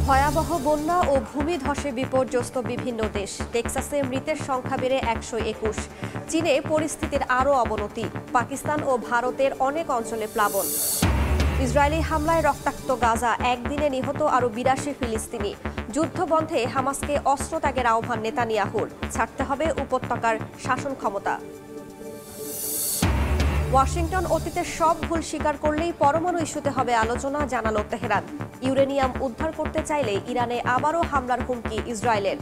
ভয়াবহ বন্যা ও ভূমিধসে বিপর্যস্ত বিভিন্ন দেশ। টেক্সাসে মৃতের সংখ্যা বেড়ে 121। চীনে পরিস্থিতির আরও অবনতি। পাকিস্তান ও ভারতের অনেক অঞ্চলে প্লাবন। ইসরায়েলি হামলায় রক্তাক্ত গাজা, একদিনে নিহত আরও 82 ফিলিস্তিনি। যুদ্ধবন্ধে হামাসকে অস্ত্র ত্যাগের আহ্বান নেতানিয়াহুর। ছাড়তে হবে উপত্যকার শাসন ক্ষমতা। ওয়াশিংটন অতীতের সব ভুল স্বীকার করলেই পরমাণু ইস্যুতে হবে আলোচনা, জানালো তেহরান। ইউরেনিয়াম উদ্ধার করতে চাইলে ইরানে আবারও হামলার হুমকি ইসরায়েলের।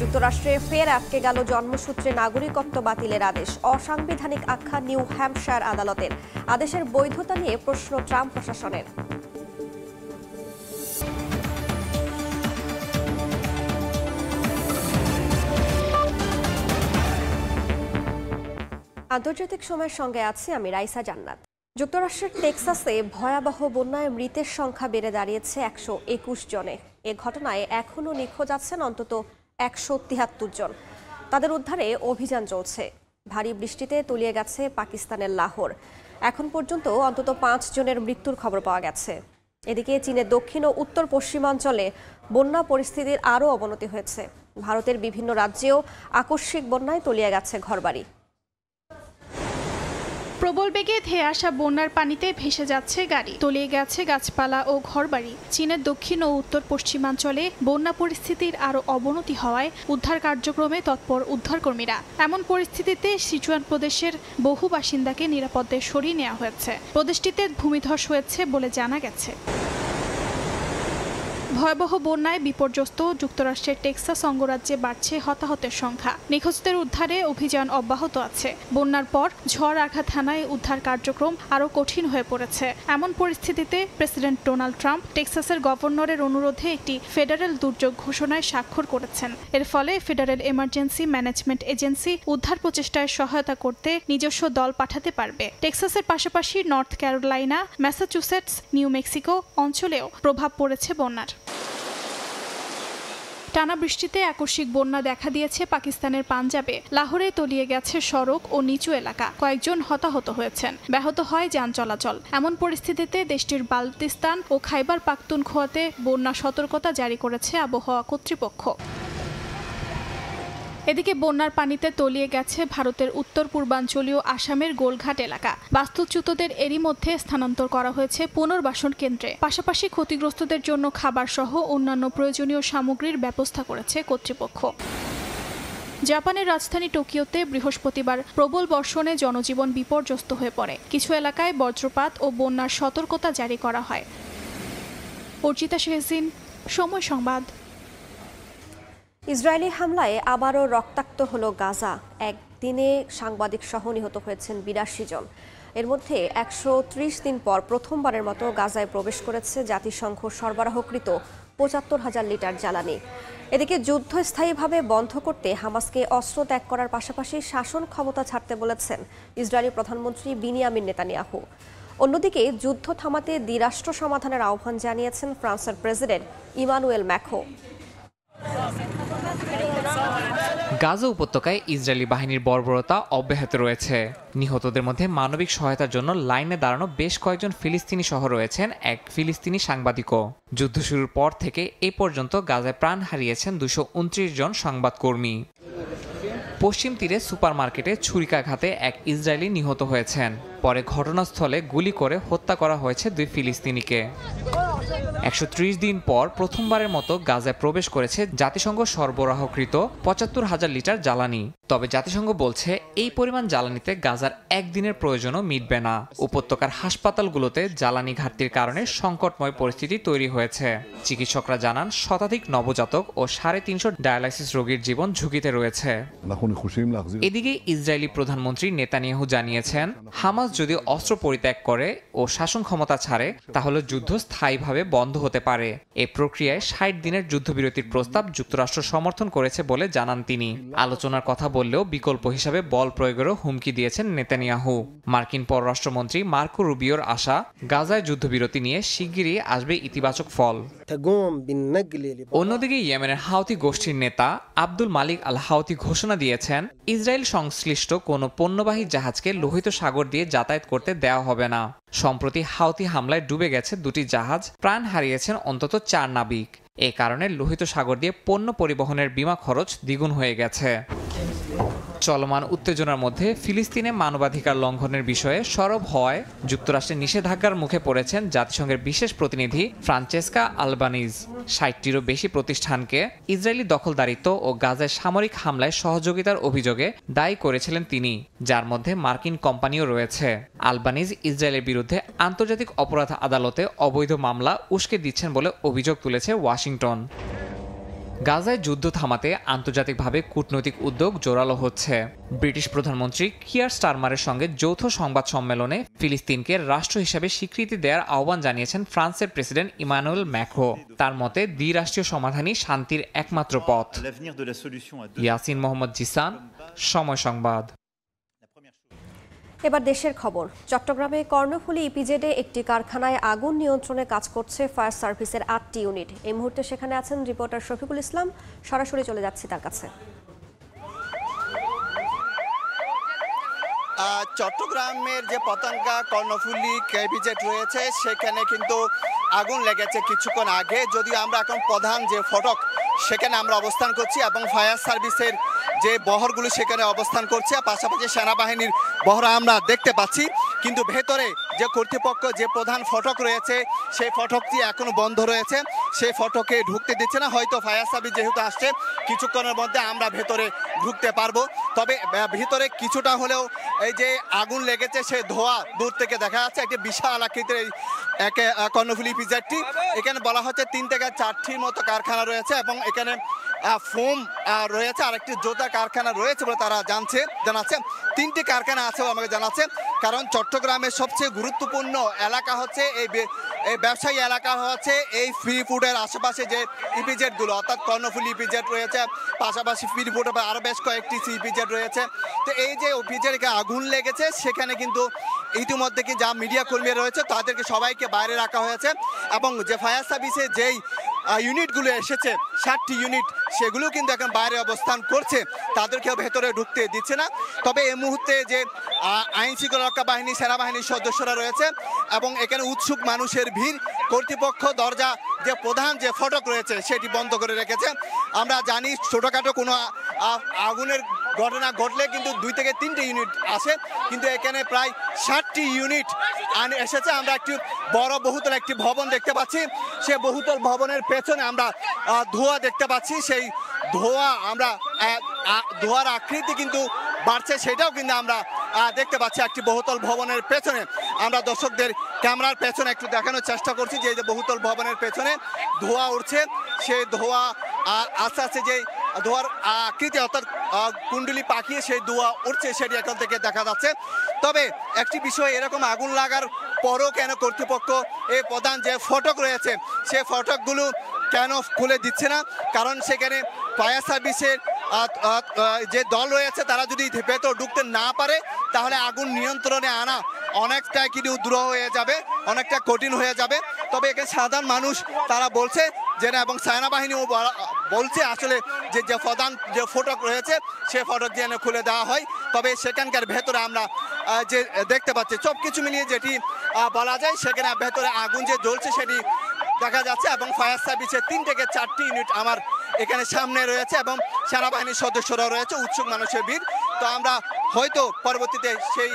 যুক্তরাষ্ট্রে ফের আটকে গেল জন্মসূত্রে নাগরিকত্ব বাতিলের আদেশ। অসাংবিধানিক আখ্যা নিউ হ্যাম্পশায়ার আদালতের। আদেশের বৈধতা নিয়ে প্রশ্ন ট্রাম্প প্রশাসনের। আন্তর্জাতিক সময়ের সঙ্গে আছি আমি রাইসা জান্নাত। যুক্তরাষ্ট্রের টেক্সাসে ভয়াবহ বন্যায় মৃতের সংখ্যা বেড়ে দাঁড়িয়েছে 121 জনে। এ ঘটনায় এখনও নিখোঁজ আছেন অন্তত 173 জন। তাদের উদ্ধারে অভিযান চলছে। ভারী বৃষ্টিতে তলিয়ে গেছে পাকিস্তানের লাহোর। এখন পর্যন্ত অন্তত 5 জনের মৃত্যুর খবর পাওয়া গেছে। এদিকে চীনের দক্ষিণ ও উত্তর পশ্চিমাঞ্চলে বন্যা পরিস্থিতির আরও অবনতি হয়েছে। ভারতের বিভিন্ন রাজ্যেও আকস্মিক বন্যায় তলিয়ে গেছে ঘরবাড়ি। প্রবল বেগে ধেয়ে আসা বন্যার পানিতে ভেসে যাচ্ছে গাড়ি, তলিয়ে গেছে গাছপালা ও ঘরবাড়ি। চীনের দক্ষিণ ও উত্তর পশ্চিমাঞ্চলে বন্যা পরিস্থিতির আরও অবনতি হওয়ায় উদ্ধার কার্যক্রমে তৎপর উদ্ধারকর্মীরা। এমন পরিস্থিতিতে সিচুয়ান প্রদেশের বহু বাসিন্দাকে নিরাপদে সরিয়ে নেওয়া হয়েছে। প্রদেশটিতে ভূমিধস হয়েছে বলে জানা গেছে। ভয়াবহ বন্যায় বিপর্যস্ত যুক্তরাষ্ট্রের টেক্সাস অঙ্গরাজ্যে বাড়ছে হতাহতের সংখ্যা। নিখোঁজদের উদ্ধারে অভিযান অব্যাহত আছে। বন্যার পর ঝড় আঘাত হানায় উদ্ধার কার্যক্রম আরও কঠিন হয়ে পড়েছে। এমন পরিস্থিতিতে প্রেসিডেন্ট ডোনাল্ড ট্রাম্প টেক্সাসের গভর্নরের অনুরোধে একটি ফেডারেল দুর্যোগ ঘোষণায় স্বাক্ষর করেছেন। এর ফলে ফেডারেল এমার্জেন্সি ম্যানেজমেন্ট এজেন্সি উদ্ধার প্রচেষ্টায় সহায়তা করতে নিজস্ব দল পাঠাতে পারবে। টেক্সাসের পাশাপাশি north Carolina, Massachusetts, new Mexico অঞ্চলেও প্রভাব পড়েছে বন্যার। টানা বৃষ্টিতে আকস্মিক বন্যা দেখা দিয়েছে পাকিস্তানের পাঞ্জাবে। লাহোরে তলিয়ে গেছে সড়ক ও নিচু এলাকা। কয়েকজন হতাহত হয়েছেন। ব্যাহত হয় যান চলাচল। এমন পরিস্থিতিতে দেশটির বালতিস্তান ও খাইবার পাখতুনখোয়াতে বন্যা সতর্কতা জারি করেছে আবহাওয়া কর্তৃপক্ষ। এদিকে বন্যার পানিতে তলিয়ে গেছে ভারতের উত্তর পূর্বাঞ্চলীয় আসামের গোলঘাট এলাকা। বাস্তুচ্যুতদের এরই মধ্যে স্থানান্তর করা হয়েছে পুনর্বাসন কেন্দ্রে। পাশাপাশি ক্ষতিগ্রস্তদের জন্য খাবার সহ অন্যান্য প্রয়োজনীয় সামগ্রীর ব্যবস্থা করেছে কর্তৃপক্ষ। জাপানের রাজধানী টোকিওতে বৃহস্পতিবার প্রবল বর্ষণে জনজীবন বিপর্যস্ত হয়ে পড়ে। কিছু এলাকায় বজ্রপাত ও বন্যার সতর্কতা জারি করা হয়। অর্চিতা শেহজিন, সময় সংবাদ। ইসরায়েলি হামলায় আবারও রক্তাক্ত হলো গাজা। একদিনে সাংবাদিক সহ নিহত হয়েছেন 82 জন। এর মধ্যে 130 দিন পর প্রথমবারের মতো গাজায় প্রবেশ করেছে জাতিসংঘ সরবরাহকৃত 75,000 লিটার জ্বালানি। এদিকে যুদ্ধ স্থায়ীভাবে বন্ধ করতে হামাসকে অস্ত্র ত্যাগ করার পাশাপাশি শাসন ক্ষমতা ছাড়তে বলেছেন ইসরায়েলি প্রধানমন্ত্রী বিনিয়ামিন নেতানিয়াহু। অন্যদিকে যুদ্ধ থামাতে দ্বিরাষ্ট্র সমাধানের আহ্বান জানিয়েছেন ফ্রান্সের প্রেসিডেন্ট ইমানুয়েল ম্যাক্রো। গাজা উপত্যকায় ইসরায়েলি বাহিনীর বর্বরতা অব্যাহত রয়েছে। নিহতদের মধ্যে মানবিক সহায়তার জন্য লাইনে দাঁড়ানো বেশ কয়েকজন ফিলিস্তিনি সহ রয়েছেন এক ফিলিস্তিনি সাংবাদিকও। যুদ্ধ শুরুর পর থেকে এ পর্যন্ত গাজায় প্রাণ হারিয়েছেন 229 জন সংবাদকর্মী। পশ্চিম তীরে সুপারমার্কেটে ছুরিকাঘাতে এক ইসরায়েলি নিহত হয়েছেন। পরে ঘটনাস্থলে গুলি করে হত্যা করা হয়েছে 2 ফিলিস্তিনিকে। 130 দিন পর প্রথমবারের মতো গাজায় প্রবেশ করেছে জাতিসংঘ সরবরাহকৃত 75,000 লিটার জ্বালানি। তবে জাতিসংঘ বলছে এই পরিমাণ জ্বালানিতে গাজার একদিনের প্রয়োজনও মিটবে না। উপত্যকার হাসপাতালগুলোতে জ্বালানি ঘাটতির কারণে সংকটময় পরিস্থিতি তৈরি হয়েছে। চিকিৎসকরা জানান শতাধিক নবজাতক ও 350 ডায়ালাইসিস রোগীর জীবন ঝুঁকিতে রয়েছে। এদিকে ইসরায়েলি প্রধানমন্ত্রী নেতানিয়াহু জানিয়েছেন, হামাস যদি অস্ত্র পরিত্যাগ করে ও শাসন ক্ষমতা ছাড়ে তাহলে যুদ্ধ স্থায়ীভাবে বন্ধ হতে পারে। এই প্রক্রিয়ায় 60 দিনের যুদ্ধবিরতির প্রস্তাব যুক্তরাষ্ট্র সমর্থন করেছে বলে জানান তিনি। আলোচনার কথা বললেও বিকল্প হিসাবে বল প্রয়োগেরও হুমকি দিয়েছেন নেতানিয়াহু। মার্কিন পররাষ্ট্রমন্ত্রী মার্কো রুবিওর আশা, গাজায় যুদ্ধবিরতি নিয়ে শিগগিরই আসবে ইতিবাচক ফল। অন্যদিকে ইয়েমেনের হাউথি গোষ্ঠীর নেতা আব্দুল মালিক আল হাউথি ঘোষণা দিয়েছেন, ইসরায়েল সংশ্লিষ্ট কোনো পণ্যবাহী জাহাজকে লোহিত সাগর দিয়ে যাতায়াত করতে দেওয়া হবে না। সম্প্রতি হাউথি হামলায় ডুবে গেছে 2টি জাহাজ, প্রাণ হারিয়েছেন অন্তত 4 নাবিক। এ কারণে লোহিত সাগর দিয়ে পণ্য পরিবহনের বিমা খরচ দ্বিগুণ হয়ে গেছে। চলমান উত্তেজনার মধ্যে ফিলিস্তিনে মানবাধিকার লঙ্ঘনের বিষয়ে সরব হওয়ায় যুক্তরাষ্ট্রের নিষেধাজ্ঞার মুখে পড়েছেন জাতিসংঘের বিশেষ প্রতিনিধি ফ্রান্সেসকা আলবানিজ। 60টিরও বেশি প্রতিষ্ঠানকে ইসরায়েলি দখলদারিত্ব ও গাজায় সামরিক হামলায় সহযোগিতার অভিযোগে দায়ী করেছিলেন তিনি, যার মধ্যে মার্কিন কোম্পানিও রয়েছে। আলবানিজ ইসরায়েলের বিরুদ্ধে আন্তর্জাতিক অপরাধ আদালতে অবৈধ মামলা উস্কে দিচ্ছেন বলে অভিযোগ তুলেছে ওয়াশিংটন। গাজায় যুদ্ধ থামাতে আন্তর্জাতিকভাবে কূটনৈতিক উদ্যোগ জোরালো হচ্ছে। ব্রিটিশ প্রধানমন্ত্রী কিয়ার স্টারমারের সঙ্গে যৌথ সংবাদ সম্মেলনে ফিলিস্তিনকে রাষ্ট্র হিসেবে স্বীকৃতি দেওয়ার আহ্বান জানিয়েছেন ফ্রান্সের প্রেসিডেন্ট ইমানুয়েল ম্যাক্রো। তার মতে দ্বিরাষ্ট্রীয় সমাধানই শান্তির একমাত্র পথ। ইয়াসিন মোহাম্মদ জিসান, সময় সংবাদ। এবার দেশের খবর। চট্টগ্রামে কর্ণফুলী ইপিজেডে একটি কারখানায় আগুন নিয়ন্ত্রণে কাজ করছে ফায়ার সার্ভিসের 8টি ইউনিট। এই মুহূর্তে সেখানে আছেন রিপোর্টার শফিকুল ইসলাম, সরাসরি চলে যাচ্ছি তার কাছে। চট্টগ্রামের যে পতেঙ্গা কর্ণফুলী ইপিজেড রয়েছে সেখানে কিন্তু আগুন লেগেছে কিছুক্ষণ আগে। যদিও আমরা এখন প্রধান যে ফটক সেখানে আমরা অবস্থান করছি এবং ফায়ার সার্ভিসের যে বহরগুলো সেখানে অবস্থান করছে, পাশাপাশি সেনাবাহিনীর বহর আমরা দেখতে পাচ্ছি। কিন্তু ভেতরে যে কর্তৃপক্ষ যে প্রধান ফটক রয়েছে সেই ফটকটি এখনো বন্ধ রয়েছে, সেই ফটকে ঢুকতে দিচ্ছে না। হয়তো ফায়ার সার্ভিস যেহেতু আসছে কিছুক্ষণের মধ্যে আমরা ভেতরে ঢুকতে পারবো। তবে ভিতরে কিছুটা হলেও এই যে আগুন লেগেছে সে ধোঁয়া দূর থেকে দেখা যাচ্ছে। একটি বিশাল আকৃতির এই কর্ণফুলী ইপিজেডটি, এখানে বলা হচ্ছে 3 থেকে 4টির মতো কারখানা রয়েছে এবং এখানে ফোম রয়েছে, আর একটি জোতা কারখানা রয়েছে বলে তারা জানাচ্ছে। 3টি কারখানা আছে আমাকে জানাচ্ছে। কারণ চট্টগ্রামের সবচেয়ে গুরুত্বপূর্ণ এলাকা হচ্ছে এই ব্যবসায়ী এলাকা হচ্ছে এই ফ্রি ফুডের আশেপাশে যে ইপিজেডগুলো, অর্থাৎ কর্ণফুলী ইপিজেড রয়েছে, পাশাপাশি ফ্রি ফুড আরও বেশ কয়েকটি ইপিজেড রয়েছে। তো এই যে ইপিজেডে আগুন লেগেছে সেখানে কিন্তু ইতিমধ্যে কি যা মিডিয়া কর্মী রয়েছে তাদেরকে সবাইকে বাইরে রাখা হয়েছে এবং যে ফায়ার সার্ভিসে যেই ইউনিটগুলো এসেছে 60টি ইউনিট, সেগুলো কিন্তু এখন বাইরে অবস্থান করছে, তাদেরকেও ভেতরে ঢুকতে দিচ্ছে না। তবে এই মুহূর্তে যে আইন শৃঙ্খলা রক্ষা বাহিনী সেনাবাহিনীর সদস্যরা রয়েছে এবং এখানে উৎসুক মানুষের ভিড়, কর্তৃপক্ষ দরজা যে প্রধান যে ফটক রয়েছে সেটি বন্ধ করে রেখেছে। আমরা জানি ছোটোখাটো কোনো আগুনের ঘটনা ঘটলে কিন্তু 2 থেকে 3টে ইউনিট আসে, কিন্তু এখানে প্রায় 60টি ইউনিট এসেছে। আমরা একটি বড় বহুতল একটি ভবন দেখতে পাচ্ছি, সে বহুতল ভবনের পেছনে আমরা ধোঁয়া দেখতে পাচ্ছি। সেই ধোঁয়ার আকৃতি কিন্তু বাড়ছে, সেটাও কিন্তু আমরা দেখতে পাচ্ছি একটি বহুতল ভবনের পেছনে। আমরা দর্শকদের ক্যামেরার পেছনে একটু দেখানোর চেষ্টা করছি যে বহুতল ভবনের পেছনে ধোঁয়া উঠছে, সেই ধোঁয়া আস্তে আস্তে যে ধোঁয়ার আকৃতি অর্থাৎ কুণ্ডলি পাকিয়ে সেই ধোঁয়া উঠছে সেটি এখান থেকে দেখা যাচ্ছে। তবে একটি বিষয়, এরকম আগুন লাগার পরও কেন কর্তৃপক্ষ এই প্রধান যে ফটক রয়েছে সেই ফটকগুলো কেন খুলে দিচ্ছে না? কারণ সেখানে ফায়ার সার্ভিসের যে দল রয়েছে তারা যদি ভেতর ঢুকতে না পারে তাহলে আগুন নিয়ন্ত্রণে আনা অনেকটা কিন্তু দূর হয়ে যাবে, অনেকটা কঠিন হয়ে যাবে। তবে এখানে সাধারণ মানুষ তারা বলছে যে না, এবং সেনাবাহিনীও বলছে আসলে যে প্রধান যে ফটক রয়েছে সে ফটক যেন খুলে দেওয়া হয়। তবে সেখানকার ভেতরে আমরা যে দেখতে পাচ্ছি সব কিছু মিলিয়ে যেটি বলা যায় সেখানে ভেতরে আগুন যে জ্বলছে সেটি দেখা যাচ্ছে এবং ফায়ার সার্ভিসের 3 থেকে 4টি ইউনিট আমার এখানে সামনে রয়েছে এবং সেনাবাহিনীর সদস্যরা রয়েছে, উৎসুক মানুষের ভিড়। তো আমরা হয়তো পরবর্তীতে সেই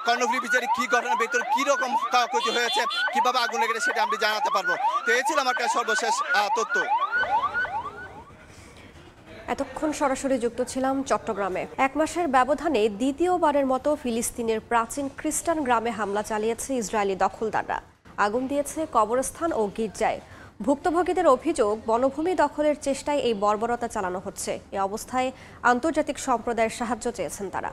কর্ণফুলী ইপিজেডে কি ঘটনার ভেতরে কীরকম ক্ষয়ক্ষতি হয়েছে, কীভাবে আগুন লেগেছে সেটা আমি জানাতে পারবো। তো এই ছিল আমার কাছে সর্বশেষ তথ্য। এতক্ষণ সরাসরি যুক্ত ছিলাম চট্টগ্রামে। 1 মাসের ব্যবধানে দ্বিতীয়বারের মতো ফিলিস্তিনের প্রাচীন খ্রিস্টান গ্রামে হামলা চালিয়েছে ইসরায়েলি দখলদাররা। আগুন দিয়েছে কবরস্থান ও গির্জায়। ভুক্তভোগীদের অভিযোগ, বনভূমি দখলের চেষ্টায় এই বর্বরতা চালানো হচ্ছে। এ অবস্থায় আন্তর্জাতিক সম্প্রদায়ের সাহায্য চেয়েছেন তারা।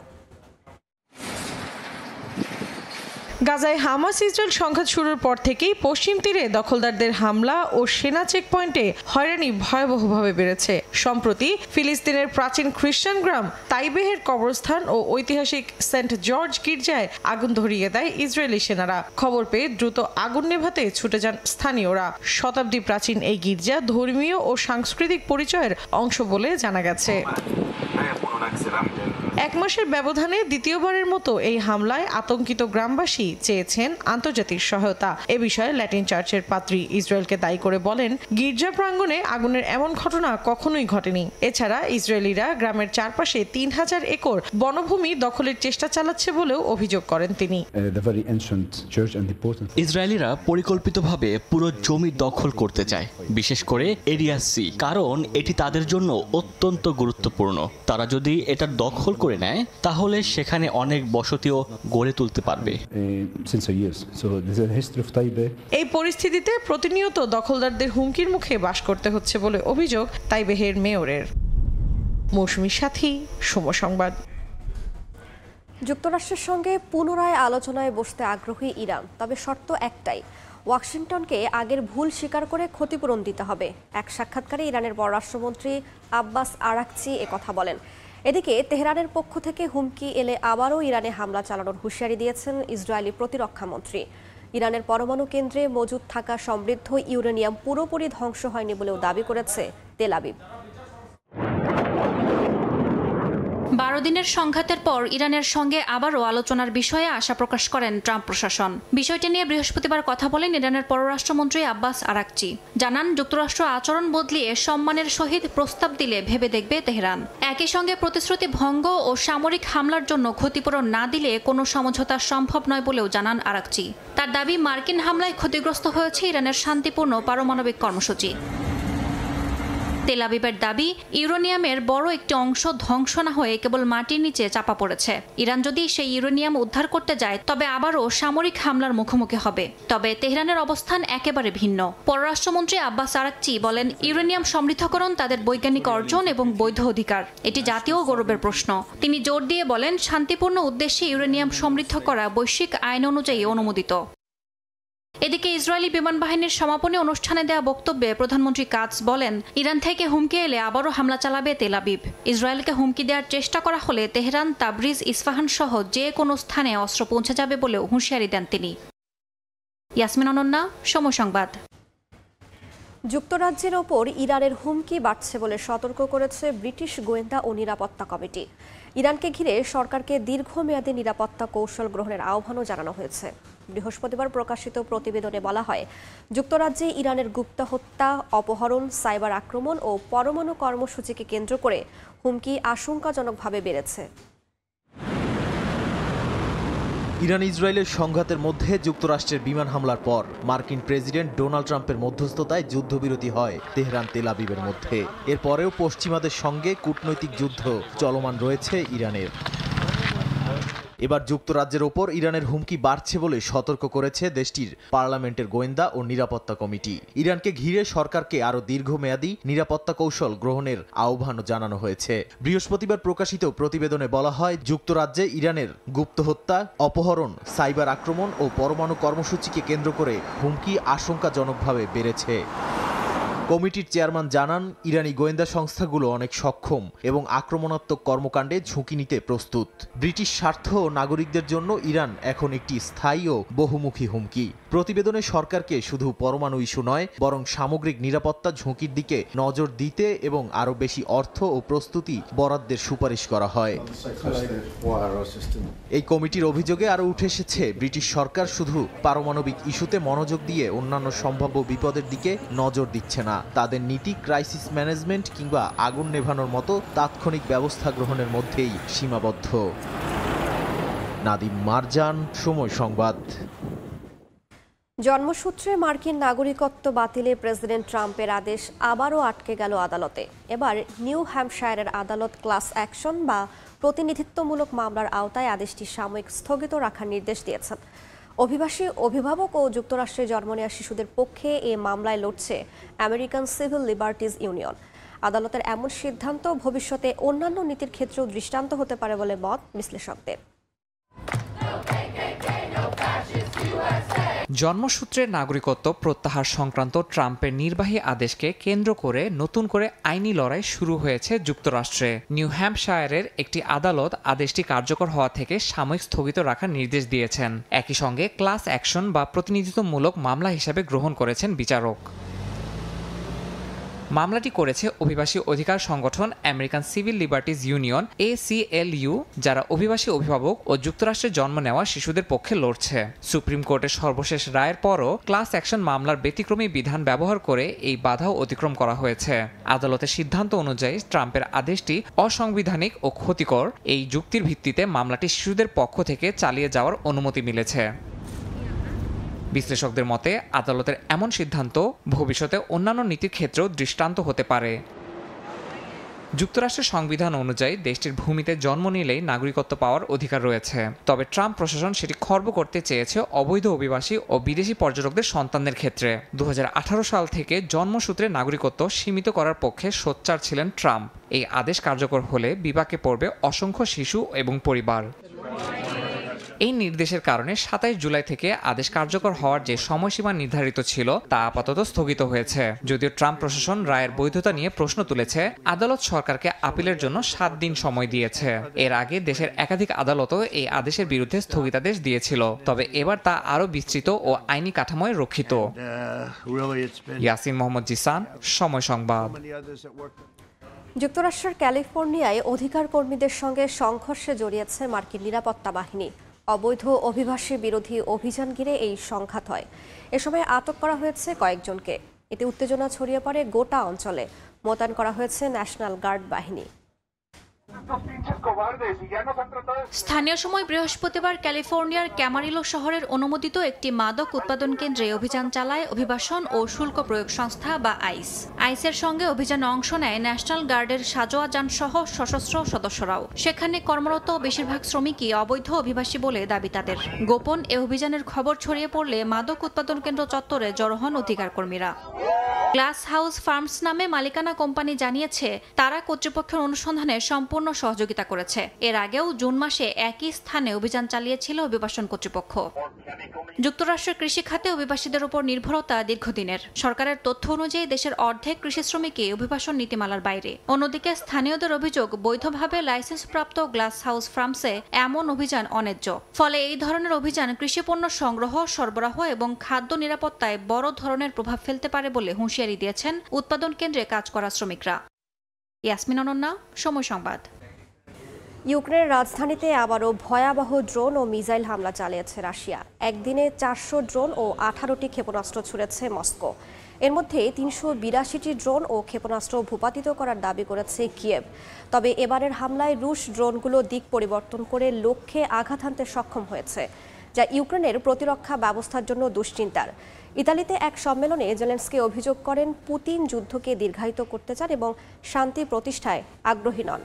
গাজায় হামাস ইসরায়েল সংঘাত শুরুর পর থেকেই পশ্চিম তীরে দখলদারদের হামলা ও সেনা চেকপয়েন্টে হয়রানি ভয়াবহভাবে বেড়েছে। সম্প্রতি ফিলিস্তিনের প্রাচীন খ্রিস্টান গ্রাম তাইবেহের কবরস্থান ও ঐতিহাসিক সেন্ট জর্জ গির্জায় আগুন ধরিয়ে দেয় ইসরায়েলি সেনারা। খবর পেয়ে দ্রুত আগুন নেভাতে ছুটে যান স্থানীয়রা। শতাব্দী প্রাচীন এই গির্জা ধর্মীয় ও সাংস্কৃতিক পরিচয়ের অংশ বলে জানা গেছে। এক মাসের ব্যবধানে দ্বিতীয়বারের মতো এই হামলায় আতঙ্কিত গ্রামবাসী চেয়েছেন আন্তর্জাতিক সহায়তা। এ বিষয়ে ল্যাটিন চার্চের পাদ্রী ইসরায়েলকে দায়ী করে বলেন, গির্জা প্রাঙ্গণে আগুনের এমন ঘটনা কখনোই ঘটেনি। এছাড়া ইসরায়েলিরা গ্রামের চারপাশে ৩,০০০ একর বনভূমি দখলের চেষ্টা চালাচ্ছে বলেও অভিযোগ করেন তিনি। ইসরায়েলিরা পরিকল্পিতভাবে পুরো জমি দখল করতে চায়, বিশেষ করে এরিয়া সি, কারণ এটি তাদের জন্য অত্যন্ত গুরুত্বপূর্ণ। তারা যদি এটা দখল করে নেয় তাহলে সেখানে অনেক বসতিও গড়ে তুলতে পারবে। এই পরিস্থিতিতে প্রতিনিয়ত দখলদারদের হুমকির মুখে বাস করতে হচ্ছে বলে অভিযোগ তাইবেহের মেয়রের। মৌসুমীর সাথী, সময় সংবাদ। যুক্তরাষ্ট্রের সঙ্গে পুনরায় আলোচনায় বসতে আগ্রহী ইরান, তবে শর্ত একটাই, ওয়াশিংটনকে আগের ভুল স্বীকার করে ক্ষতিপূরণ দিতে হবে। এক সাক্ষাৎকারে ইরানের পররাষ্ট্রমন্ত্রী আব্বাস আরাকচি একথা বলেন। এদিকে তেহরানের পক্ষ থেকে হুমকি এলে আবারও ইরানে হামলা চালানোর হুঁশিয়ারি দিয়েছেন ইসরায়েলি প্রতিরক্ষামন্ত্রী। ইরানের পরমাণু কেন্দ্রে মজুদ থাকা সমৃদ্ধ ইউরেনিয়াম পুরোপুরি ধ্বংস হয়নি বলেও দাবি করেছে তেল আবিব। 12 দিনের সংঘাতের পর ইরানের সঙ্গে আবারও আলোচনার বিষয়ে আশা প্রকাশ করেন ট্রাম্প প্রশাসন। বিষয়টি নিয়ে বৃহস্পতিবার কথা বলেন ইরানের পররাষ্ট্রমন্ত্রী আব্বাস আরাকচি। জানান, যুক্তরাষ্ট্র আচরণ বদলিয়ে সম্মানের সহিত প্রস্তাব দিলে ভেবে দেখবে তেহরান। একই সঙ্গে প্রতিশ্রুতি ভঙ্গ ও সামরিক হামলার জন্য ক্ষতিপূরণ না দিলে কোনো সমঝোতা সম্ভব নয় বলেও জানান আরাকচি। তার দাবি, মার্কিন হামলায় ক্ষতিগ্রস্ত হয়েছে ইরানের শান্তিপূর্ণ পারমাণবিক কর্মসূচি। তেল আবিবের দাবি, ইউরেনিয়ামের বড় একটি অংশ ধ্বংস না হয়ে কেবল মাটির নিচে চাপা পড়েছে। ইরান যদি সেই ইউরেনিয়াম উদ্ধার করতে যায় তবে আবারও সামরিক হামলার মুখোমুখি হবে। তবে তেহরানের অবস্থান একেবারে ভিন্ন। পররাষ্ট্রমন্ত্রী আব্বাস আরাকচি বলেন, ইউরেনিয়াম সমৃদ্ধকরণ তাদের বৈজ্ঞানিক অর্জন এবং বৈধ অধিকার। এটি জাতীয় গৌরবের প্রশ্ন। তিনি জোর দিয়ে বলেন, শান্তিপূর্ণ উদ্দেশ্যে ইউরেনিয়াম সমৃদ্ধ করা বৈশ্বিক আইন অনুযায়ী অনুমোদিত। এদিকে ইসরায়েলি বিমান বাহিনীর সমাপনী অনুষ্ঠানে দেওয়া বক্তব্যে প্রধানমন্ত্রী কাটজ বলেন, ইরান থেকে হুমকি এলে আবারও হামলা চালাবে তেল আবিব। ইসরায়েলকে হুমকি দেওয়ার চেষ্টা করা হলে তেহরান, তাবরিজ, ইস্পাহান সহ যে কোনো স্থানে অস্ত্র পৌঁছে যাবে বলেও হুঁশিয়ারি দেন তিনি। ইয়াসমিন অনন্যা, সময় সংবাদ। যুক্তরাজ্যের ওপর ইরানের হুমকি বাড়ছে বলে সতর্ক করেছে ব্রিটিশ গোয়েন্দা ও নিরাপত্তা কমিটি। ইরানকে ঘিরে সরকারকে দীর্ঘমেয়াদী নিরাপত্তা কৌশল গ্রহণের আহ্বানও জানানো হয়েছে। বৃহস্পতিবার প্রকাশিত প্রতিবেদনে বলা হয়, যুক্তরাজ্যে ইরানের গুপ্ত হত্যা, অপহরণ, সাইবার আক্রমণ ও পরমাণু কর্মসূচিকে কেন্দ্র করে হুমকি আশঙ্কাজনকভাবে বেড়েছে। ইরান ইসরায়েলের সংঘাতের মধ্যে যুক্তরাষ্ট্রের বিমান হামলার পর মার্কিন প্রেসিডেন্ট ডোনাল্ড ট্রাম্পের মধ্যস্থতায় যুদ্ধবিরতি হয় তেহরান তেল আবিবের মধ্যে। এরপরেও পশ্চিমাদের সঙ্গে কূটনৈতিক যুদ্ধ চলমান রয়েছে ইরানের। এবার যুক্তরাজ্যের ওপর ইরানের হুমকি বাড়ছে বলে সতর্ক করেছে দেশটির পার্লামেন্টের গোয়েন্দা ও নিরাপত্তা কমিটি। ইরানকে ঘিরে সরকারকে আরও দীর্ঘমেয়াদী নিরাপত্তা কৌশল গ্রহণের আহ্বানও জানানো হয়েছে। বৃহস্পতিবার প্রকাশিত প্রতিবেদনে বলা হয়, যুক্তরাজ্যে ইরানের গুপ্ত হত্যা, অপহরণ, সাইবার আক্রমণ ও পরমাণু কর্মসূচিকে কেন্দ্র করে হুমকি আশঙ্কাজনকভাবে বেড়েছে। কমিটির চেয়ারম্যান জানান, ইরানি গোয়েন্দা সংস্থাগুলো অনেক সক্ষম এবং আক্রমণাত্মক কর্মকাণ্ডে ঝুঁকি নিতে প্রস্তুত। ব্রিটিশ স্বার্থ ও নাগরিকদের জন্য ইরান এখন একটি স্থায়ী ও বহুমুখী হুমকি। প্রতিবেদনে সরকারকে শুধু পরমাণু ইস্যু নয়, বরং সামগ্রিক নিরাপত্তা ঝুঁকির দিকে নজর দিতে এবং আরও বেশি অর্থ ও প্রস্তুতি বরাদ্দের সুপারিশ করা হয়। এই কমিটির অভিযোগে আরও উঠে এসেছে, ব্রিটিশ সরকার শুধু পারমাণবিক ইস্যুতে মনোযোগ দিয়ে অন্যান্য সম্ভাব্য বিপদের দিকে নজর দিচ্ছে না। তাদের নীতি ক্রাইসিস ম্যানেজমেন্ট কিংবা আগুন নেভানোর মতো তাৎক্ষণিক ব্যবস্থা গ্রহণের মধ্যেই সীমাবদ্ধ। নাদিম মারজান, সময় সংবাদ। জন্মসূত্রে মার্কিন নাগরিকত্ব বাতিলে প্রেসিডেন্ট ট্রাম্পের আদেশ আবারও আটকে গেল আদালতে। এবার নিউ হ্যাম্পশায়ারের আদালত ক্লাস অ্যাকশন বা প্রতিনিধিত্বমূলক মামলার আওতায় আদেশটি সাময়িক স্থগিত রাখার নির্দেশ দিয়েছেন। অভিবাসী, অভিভাবক ও যুক্তরাষ্ট্রে জন্ম নেওয়া শিশুদের পক্ষে এ মামলায় লড়ছে আমেরিকান সিভিল লিবার্টিজ ইউনিয়ন। আদালতের এমন সিদ্ধান্ত ভবিষ্যতে অন্যান্য নীতির ক্ষেত্রেও দৃষ্টান্ত হতে পারে বলে মত বিশ্লেষকদের। জন্মসূত্রের নাগরিকত্ব প্রত্যাহার সংক্রান্ত ট্রাম্পের নির্বাহী আদেশকে কেন্দ্র করে নতুন করে আইনি লড়াই শুরু হয়েছে যুক্তরাষ্ট্রে। নিউ হ্যাম্পশায়ারের একটি আদালত আদেশটি কার্যকর হওয়া থেকে সাময়িক স্থগিত রাখার নির্দেশ দিয়েছেন। একই সঙ্গে ক্লাস অ্যাকশন বা প্রতিনিধিত্বমূলক মামলা হিসেবে গ্রহণ করেছেন বিচারক। মামলাটি করেছে অভিবাসী অধিকার সংগঠন American civil liberties union ACLU, যারা অভিবাসী অভিভাবক ও যুক্তরাষ্ট্রে জন্ম নেওয়া শিশুদের পক্ষে লড়ছে। সুপ্রিম কোর্টের সর্বশেষ রায়ের পরও ক্লাস অ্যাকশন মামলার ব্যতিক্রমী বিধান ব্যবহার করে এই বাধাও অতিক্রম করা হয়েছে। আদালতের সিদ্ধান্ত অনুযায়ী ট্রাম্পের আদেশটি অসাংবিধানিক ও ক্ষতিকর। এই যুক্তির ভিত্তিতে মামলাটি শিশুদের পক্ষ থেকে চালিয়ে যাওয়ার অনুমতি মিলেছে। বিশ্লেষকদের মতে আদালতের এমন সিদ্ধান্ত ভবিষ্যতে অন্যান্য নীতির ক্ষেত্রেও দৃষ্টান্ত হতে পারে। যুক্তরাষ্ট্রের সংবিধান অনুযায়ী দেশটির ভূমিতে জন্ম নিলেই নাগরিকত্ব পাওয়ার অধিকার রয়েছে। তবে ট্রাম্প প্রশাসন সেটি খর্ব করতে চেয়েছে অবৈধ অভিবাসী ও বিদেশি পর্যটকদের সন্তানদের ক্ষেত্রে। 2018 সাল থেকে জন্মসূত্রে নাগরিকত্ব সীমিত করার পক্ষে সোচ্চার ছিলেন ট্রাম্প। এই আদেশ কার্যকর হলে বিপাকে পড়বে অসংখ্য শিশু এবং পরিবার। এই নির্দেশের কারণে 27 জুলাই থেকে আদেশ কার্যকর হওয়ার যে সময়সীমা নির্ধারিত ছিল তা আপাতত স্থগিত হয়েছে। যদিও ট্রাম্প প্রশাসন রায়ের বৈধতা নিয়ে প্রশ্ন তুলেছে, আদালত সরকারকে আপিলের জন্য 7 দিন সময় দিয়েছে। এর আগে দেশের একাধিক আদালতও এই আদেশের বিরুদ্ধে স্থগিতাদেশ দিয়েছিল, তবে এবার তা আরও বিস্তৃত ও আইনি কাঠামোয় রক্ষিত। ইয়াসিন মোহাম্মদ জিসান, সময় সংবাদ। যুক্তরাষ্ট্রের ক্যালিফোর্নিয়ায় অধিকার কর্মীদের সঙ্গে সংঘর্ষে জড়িয়েছে মার্কিন নিরাপত্তা বাহিনী। অবৈধ অভিবাসী বিরোধী অভিযান ঘিরে এই সংঘাত হয়। এ সময় আটক করা হয়েছে কয়েকজনকে। এতে উত্তেজনা ছড়িয়ে পড়ে গোটা অঞ্চলে। মোতায়েন করা হয়েছে ন্যাশনাল গার্ড বাহিনী। স্থানীয় সময় বৃহস্পতিবার ক্যালিফোর্নিয়ার ক্যামারিলো শহরের অনুমোদিত একটি মাদক উৎপাদন কেন্দ্রে অভিযান চালায় অভিবাসন ও শুল্ক প্রয়োগ সংস্থা বা আইস। আইসের সঙ্গে অভিযানে অংশ নেয় ন্যাশনাল গার্ডের সাজোয়া যান সহ সশস্ত্র সদস্যরাও। সেখানে কর্মরত বেশিরভাগ শ্রমিকই অবৈধ অভিবাসী বলে দাবি তাদের। গোপন এ অভিযানের খবর ছড়িয়ে পড়লে মাদক উৎপাদন কেন্দ্র চত্বরে জড়ো হন অধিকার কর্মীরা। গ্লাস হাউস ফার্মস নামে মালিকানা কোম্পানি জানিয়েছে তারা কর্তৃপক্ষের অনুসন্ধানে সম্পূর্ণ সহযোগিতা করেছে। এর আগেও জুন মাসে একই স্থানে অভিযান চালিয়েছিল অভিবাসন কর্তৃপক্ষ। যুক্তরাষ্ট্রের কৃষি খাতে অভিবাসীদের উপর নির্ভরতা দীর্ঘদিনের। সরকারের তথ্য অনুযায়ী দেশের অর্ধেক কৃষি শ্রমিকই অভিবাসন নীতিমালার বাইরে। অন্যদিকে স্থানীয়দের অভিযোগ, বৈধভাবে লাইসেন্সপ্রাপ্ত গ্লাস হাউস ফার্মসে এমন অভিযান অন্যায্য। ফলে এই ধরনের অভিযান কৃষিপণ্য সংগ্রহ, সরবরাহ এবং খাদ্য নিরাপত্তায় বড় ধরনের প্রভাব ফেলতে পারে বলে হুঁশিয়ারি দিয়েছেন উৎপাদন কেন্দ্রে কাজ করা শ্রমিকরা। ইয়াসমিন অনন্যা, সময় সংবাদ। ইউক্রেনের রাজধানীতে আবারও ভয়াবহ ড্রোন ও মিসাইল হামলা চালিয়েছে রাশিয়া। একদিনে 400 ড্রোন ও 18টি ক্ষেপণাস্ত্র ছুড়েছে মস্কো। এর মধ্যে 382টি ড্রোন ও ক্ষেপণাস্ত্র ভূপাতিত করার দাবি করেছে কিয়েভ। তবে এবারের হামলায় রুশ ড্রোনগুলো দিক পরিবর্তন করে লক্ষ্যে আঘাত হানতে সক্ষম হয়েছে, যা ইউক্রেনের প্রতিরক্ষা ব্যবস্থার জন্য দুশ্চিন্তার। ইতালিতে এক সম্মেলনে জেলেনস্কি অভিযোগ করেন পুতিন যুদ্ধকে দীর্ঘায়িত করতে চান এবং শান্তি প্রতিষ্ঠায় আগ্রহী নন।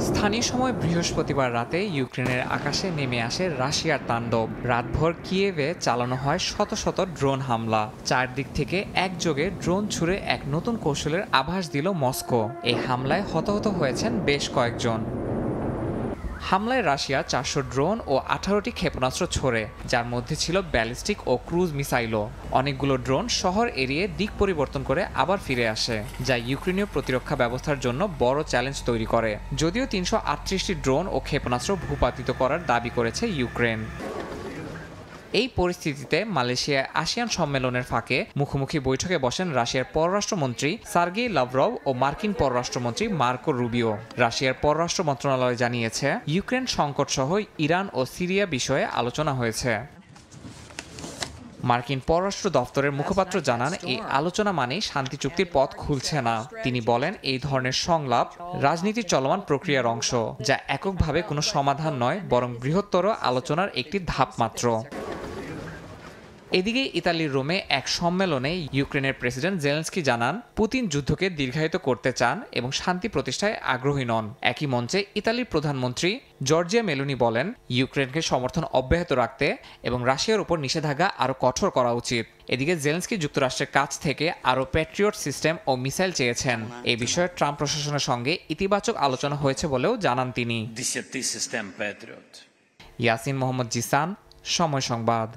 স্থানীয় সময় বৃহস্পতিবার রাতে ইউক্রেনের আকাশে নেমে আসে রাশিয়ার তাণ্ডব। রাতভর কিয়েভে চালানো হয় শত শত ড্রোন হামলা। চারদিক থেকে একযোগে ড্রোন ছুড়ে এক নতুন কৌশলের আভাস দিল মস্কো। এই হামলায় হতাহত হয়েছেন বেশ কয়েকজন। হামলায় রাশিয়া 400 ড্রোন ও 18টি ক্ষেপণাস্ত্র ছোড়ে, যার মধ্যে ছিল ব্যালিস্টিক ও ক্রুজ মিসাইলও। অনেকগুলো ড্রোন শহর এড়িয়ে দিক পরিবর্তন করে আবার ফিরে আসে, যা ইউক্রেনীয় প্রতিরক্ষা ব্যবস্থার জন্য বড় চ্যালেঞ্জ তৈরি করে। যদিও 338টি ড্রোন ও ক্ষেপণাস্ত্র ভূপাতিত করার দাবি করেছে ইউক্রেন। এই পরিস্থিতিতে মালয়েশিয়ায় আসিয়ান সম্মেলনের ফাঁকে মুখোমুখি বৈঠকে বসেন রাশিয়ার পররাষ্ট্রমন্ত্রী সার্গেই লাভরভ ও মার্কিন পররাষ্ট্রমন্ত্রী মার্কো রুবিও। রাশিয়ার পররাষ্ট্র মন্ত্রণালয় জানিয়েছে, ইউক্রেন সংকট সহ ইরান ও সিরিয়া বিষয়ে আলোচনা হয়েছে। মার্কিন পররাষ্ট্র দপ্তরের মুখপাত্র জানান, এই আলোচনা মানেই শান্তি চুক্তির পথ খুলছে না। তিনি বলেন, এই ধরনের সংলাপ রাজনীতির চলমান প্রক্রিয়ার অংশ, যা এককভাবে কোনো সমাধান নয়, বরং বৃহত্তর আলোচনার একটি ধাপ মাত্র। এদিকে ইতালির রোমে এক সম্মেলনে ইউক্রেনের প্রেসিডেন্ট জেলেনস্কি জানান, পুতিন যুদ্ধকে দীর্ঘায়িত করতে চান এবং শান্তি প্রতিষ্ঠায় আগ্রহী নন। একই মঞ্চে ইতালির প্রধানমন্ত্রী জর্জিয়া মেলোনি বলেন, ইউক্রেনকে সমর্থন অব্যাহত রাখতে এবং রাশিয়ার উপর নিষেধাজ্ঞা আরও কঠোর করা উচিত। এদিকে জেলেনস্কি যুক্তরাষ্ট্রের কাছ থেকে আরও প্যাট্রিয়ট সিস্টেম ও মিসাইল চেয়েছেন। এই বিষয়ে ট্রাম্প প্রশাসনের সঙ্গে ইতিবাচক আলোচনা হয়েছে বলেও জানান তিনি। ইয়াসিন মোহাম্মদ জিসান, সময় সংবাদ।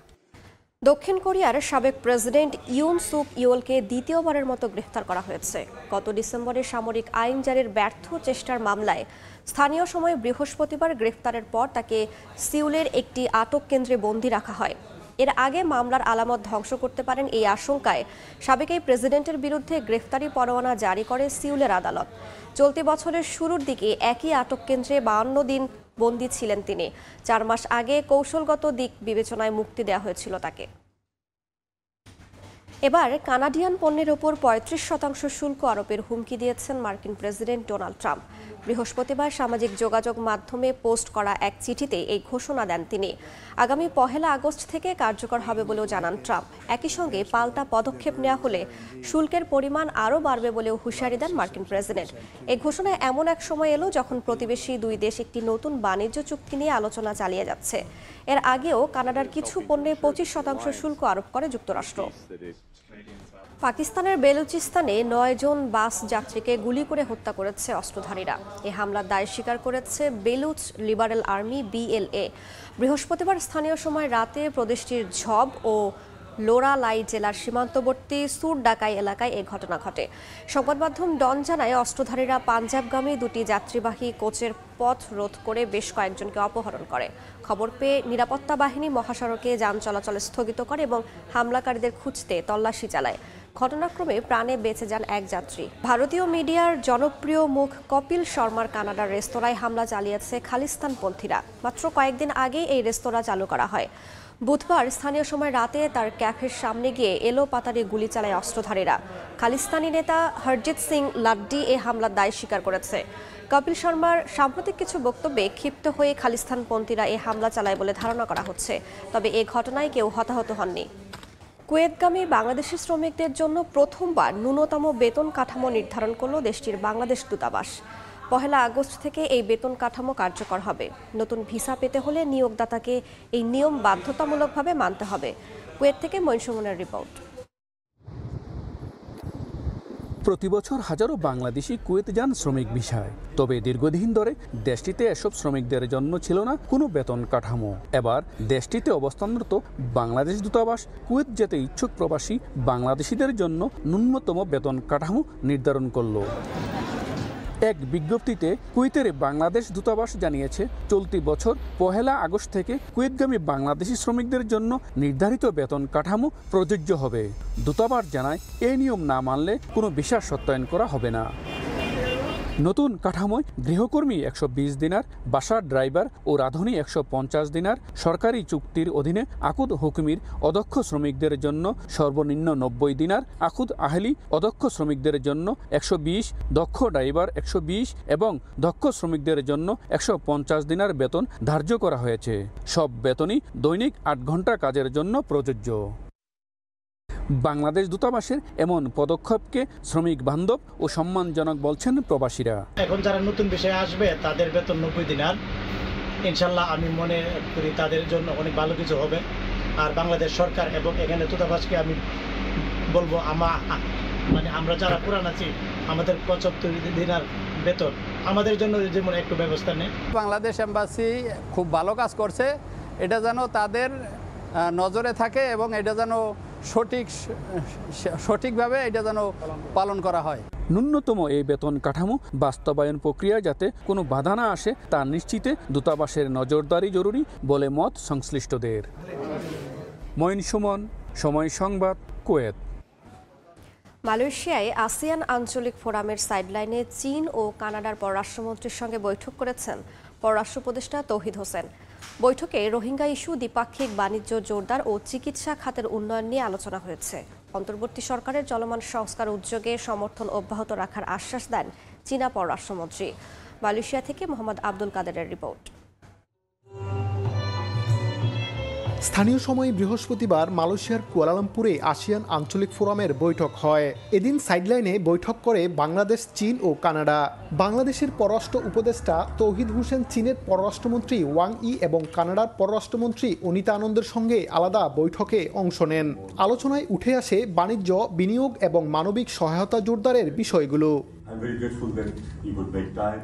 দক্ষিণ কোরিয়ার সাবেক প্রেসিডেন্ট ইউন সুক ইয়োলকে দ্বিতীয়বারের মতো গ্রেফতার করা হয়েছে। গত ডিসেম্বরে সামরিক আইন জারির ব্যর্থ চেষ্টার মামলায় স্থানীয় সময় বৃহস্পতিবার গ্রেফতারের পর তাকে সিউলের একটি আটক কেন্দ্রে বন্দী রাখা হয়। এর আগে মামলার আলামত ধ্বংস করতে পারেন এই আশঙ্কায় সাবেক এই প্রেসিডেন্টের বিরুদ্ধে গ্রেফতারি পরোয়ানা জারি করে সিউলের আদালত। চলতি বছরের শুরুর দিকে একই আটক কেন্দ্রে 52 দিন বন্দী ছিলেন তিনি। 4 মাস আগে কৌশলগত দিক বিবেচনায় মুক্তি দেওয়া হয়েছিল তাকে। এবার কানাডিয়ান পণ্যের ওপর 35% শুল্ক আরোপের হুমকি দিয়েছেন মার্কিন প্রেসিডেন্ট ডোনাল্ড ট্রাম্প। বৃহস্পতিবার সামাজিক যোগাযোগ মাধ্যমে পোস্ট করা এক চিঠিতে এই ঘোষণা দেন তিনি। আগামী 1 আগস্ট থেকে কার্যকর হবে বলেও জানান ট্রাম্প। একই সঙ্গে পাল্টা পদক্ষেপ নেওয়া হলে শুল্কের পরিমাণ আরও বাড়বে বলেও হুঁশিয়ারি দেন মার্কিন প্রেসিডেন্ট। এই ঘোষণা এমন এক সময় এলো যখন প্রতিবেশী দুই দেশ একটি নতুন বাণিজ্য চুক্তি নিয়ে আলোচনা চালিয়ে যাচ্ছে। এর আগেও কানাডার কিছু পণ্যে 25% শুল্ক আরোপ করে যুক্তরাষ্ট্র। পাকিস্তানের বেলুচিস্তানে 9 জন বাস যাত্রীকে গুলি করে হত্যা করেছে অস্ত্রধারীরা। এই হামলার দায় স্বীকার করেছে বেলুচ লিবারেল আর্মি BLA। বৃহস্পতিবার স্থানীয় সময় রাতে প্রদেশটির ঝব ও লোরালাই জেলার সীমান্তবর্তী সুরডাকাই এলাকায় এই ঘটনা ঘটে। সংবাদ মাধ্যম ডন জানায় অস্ত্রধারীরা পাঞ্জাবগামী দুটি যাত্রীবাহী কোচের পথ রোধ করে বেশ কয়েকজনকে অপহরণ করে। খবর পেয়ে নিরাপত্তা বাহিনী মহাসড়কে যান চলাচল স্থগিত করে এবং হামলাকারীদের খুঁজতে তল্লাশি চালায়। ঘটনাক্রমে প্রাণে বেঁচে যান এক যাত্রী। ভারতীয় মিডিয়ার জনপ্রিয় মুখ কপিল শর্মার কানাডার রেস্তোরাঁয় হামলা চালিয়েছে খালিস্তানপন্থীরা। মাত্র কয়েকদিন আগে এই রেস্তোরাঁ চালু করা হয়। বুধবার স্থানীয় সময় রাতে তার ক্যাফের সামনে গিয়ে এলোপাতাড়ি গুলি চালায় অস্ত্রধারীরা। খালিস্তানি নেতা হরজিৎ সিং লাড্ডি এই হামলার দায় স্বীকার করেছে। কপিল শর্মার সাম্প্রতিক কিছু বক্তব্যে ক্ষিপ্ত হয়ে খালিস্তানপন্থীরা এই হামলা চালায় বলে ধারণা করা হচ্ছে। তবে এই ঘটনায় কেউ হতাহত হননি। কুয়েতগামী বাংলাদেশি শ্রমিকদের জন্য প্রথমবার ন্যূনতম বেতন কাঠামো নির্ধারণ করল দেশটির বাংলাদেশ দূতাবাস। 1 আগস্ট থেকে এই বেতন কাঠামো কার্যকর হবে। নতুন ভিসা পেতে হলে নিয়োগদাতাকে এই নিয়ম বাধ্যতামূলকভাবে মানতে হবে। কুয়েত থেকে মঈন সুমনের রিপোর্ট। প্রতিবছর হাজারো বাংলাদেশি কুয়েত যান শ্রমিক ভিসায়। তবে দীর্ঘদিন ধরে দেশটিতে এসব শ্রমিকদের জন্য ছিল না কোনো বেতন কাঠামো। এবার দেশটিতে অবস্থানরত বাংলাদেশ দূতাবাস কুয়েত যেতে ইচ্ছুক প্রবাসী বাংলাদেশিদের জন্য ন্যূনতম বেতন কাঠামো নির্ধারণ করল। এক বিজ্ঞপ্তিতে কুয়েতের বাংলাদেশ দূতাবাস জানিয়েছে, চলতি বছর 1 আগস্ট থেকে কুয়েতগামী বাংলাদেশি শ্রমিকদের জন্য নির্ধারিত বেতন কাঠামো প্রযোজ্য হবে। দূতাবাস জানায়, এই নিয়ম না মানলে কোনো ভিসা সত্যায়ন করা হবে না। নতুন কাঠামোয় গৃহকর্মী 120 দিনার, বাসার ড্রাইভার ও রাঁধুনি 150 দিনার, সরকারি চুক্তির অধীনে আকুদ হুকুমির অদক্ষ শ্রমিকদের জন্য সর্বনিম্ন 90 দিনার, আকুদ আহলি অদক্ষ শ্রমিকদের জন্য 120, দক্ষ ড্রাইভার 120 এবং দক্ষ শ্রমিকদের জন্য 150 দিনার বেতন ধার্য করা হয়েছে। সব বেতনই দৈনিক 8 ঘন্টা কাজের জন্য প্রযোজ্য। বাংলাদেশ দূতাবাসের এমন পদক্ষেপকে শ্রমিক বান্ধব ও সম্মানজনক বলছেন প্রবাসীরা। এখন যারা নতুন বিষয়ে আসবে তাদের বেতন 90 দিনার। ইনশাল্লাহ আমি মনে করি তাদের জন্য অনেক ভালো কিছু হবে। আর বাংলাদেশ সরকার এবং এখানে দূতাবাসকে আমি বলবো, আমরা যারা পুরান আছি আমাদের 75 দিনার বেতন আমাদের জন্য যেমন একটু ব্যবস্থা নেই। বাংলাদেশ এম্বাসি খুব ভালো কাজ করছে, এটা যেন তাদের নজরে থাকে এবং এটা যেন সঠিকভাবে এটা যেন পালন করা হয়। ন্যূনতম এই বেতন কাঠামো বাস্তবায়ন প্রক্রিয়া যাতে কোনো বাধা না আসে তা নিশ্চিতে দূতাবাসের নজরদারি জরুরি বলে মত সংশ্লিষ্টদের। মঈন সুমন, সময় সংবাদ, কুয়েত। মালয়েশিয়ায় আসিয়ান আঞ্চলিক ফোরামের সাইডলাইনে চীন ও কানাডার পররাষ্ট্রমন্ত্রীর সঙ্গে বৈঠক করেছেন পররাষ্ট্র উপদেষ্টা তৌহিদ হোসেন। বৈঠকে রোহিঙ্গা ইস্যু, দ্বিপাক্ষিক বাণিজ্য জোরদার ও চিকিৎসা খাতের উন্নয়ন নিয়ে আলোচনা হয়েছে। অন্তর্বর্তী সরকারের চলমান সংস্কার উদ্যোগে সমর্থন অব্যাহত রাখার আশ্বাস দেন চীনা পররাষ্ট্রমন্ত্রী। মালয়েশিয়া থেকে মোহাম্মদ আব্দুল কাদেরের রিপোর্ট। স্থানীয় সময় বৃহস্পতিবার মালয়েশিয়ার কুয়ালালামপুরে আসিয়ান আঞ্চলিক ফোরামের বৈঠক হয়। এদিন সাইডলাইনে বৈঠক করে বাংলাদেশ, চীন ও কানাডা। বাংলাদেশের পররাষ্ট্র উপদেষ্টা তৌহিদ হোসেন চীনের পররাষ্ট্রমন্ত্রী ওয়াং ই এবং কানাডার পররাষ্ট্রমন্ত্রী অনিতা আনন্দের সঙ্গে আলাদা বৈঠকে অংশ নেন। আলোচনায় উঠে আসে বাণিজ্য, বিনিয়োগ এবং মানবিক সহায়তা জোরদারের বিষয়গুলো।